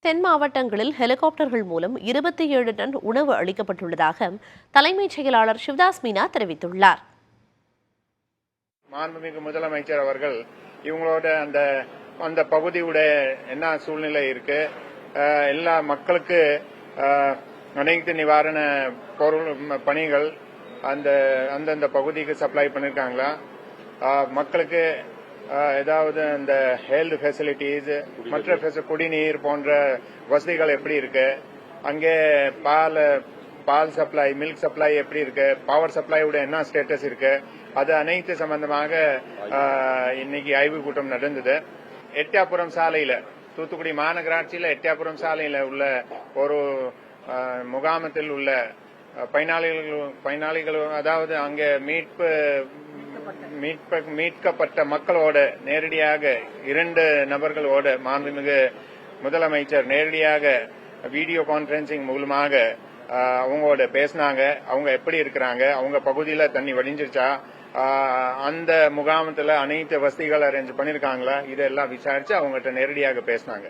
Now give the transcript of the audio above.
தென் மாவட்டங்களில் ஹெலிகாப்டர்கள் மூலம் 27 டன் உணவு அளிக்கப்பட்டுள்ளதாக தலைமைச் செயலாளர் சிவதாஸ் மீனா தெரிவித்துள்ளார். மாண்புமிகு முதலமைச்சர் அவர்கள் இவங்களோட அந்த பகுதியோட என்ன சூழ்நிலை இருக்கு, எல்லா மக்களுக்கு அனைத்து நிவாரண பொருள் பணிகள் அந்தந்த பகுதிக்கு சப்ளை பண்ணிருக்காங்களா, மக்களுக்கு ஏதாவது அந்த ஹெல்த் ஃபெசிலிட்டிஸ் மற்ற குடிநீர் போன்ற வசதிகள் எப்படி இருக்கு, அங்கே பால் சப்ளை மில்க் சப்ளை எப்படி இருக்கு, பவர் சப்ளையோட என்ன ஸ்டேட்டஸ் இருக்கு, அது அனைத்து சம்பந்தமாக இன்னைக்கு ஆய்வு கூட்டம் நடந்தது. எட்டயபுரம் சாலையில, தூத்துக்குடி மாநகராட்சியில எட்டயபுரம் சாலையில உள்ள ஒரு முகாமத்தில் உள்ள பயனாளிகள் அதாவது அங்கே மீட்கப்பட்ட மக்களோட நேரடியாக 2 நபர்களோட மாண்புமிகு முதலமைச்சர் நேரடியாக வீடியோ கான்பரன்சிங் மூலமாக அவங்களோட பேசினாங்க. அவங்க எப்படி இருக்கிறாங்க, அவங்க பகுதியில தண்ணி வடிஞ்சிருச்சா, அந்த முகாமத்துல அனைத்து வசதிகள் அரேஞ்ச் பண்ணிருக்காங்களா, இதெல்லாம் விசாரிச்சு அவங்ககிட்ட நேரடியாக பேசினாங்க.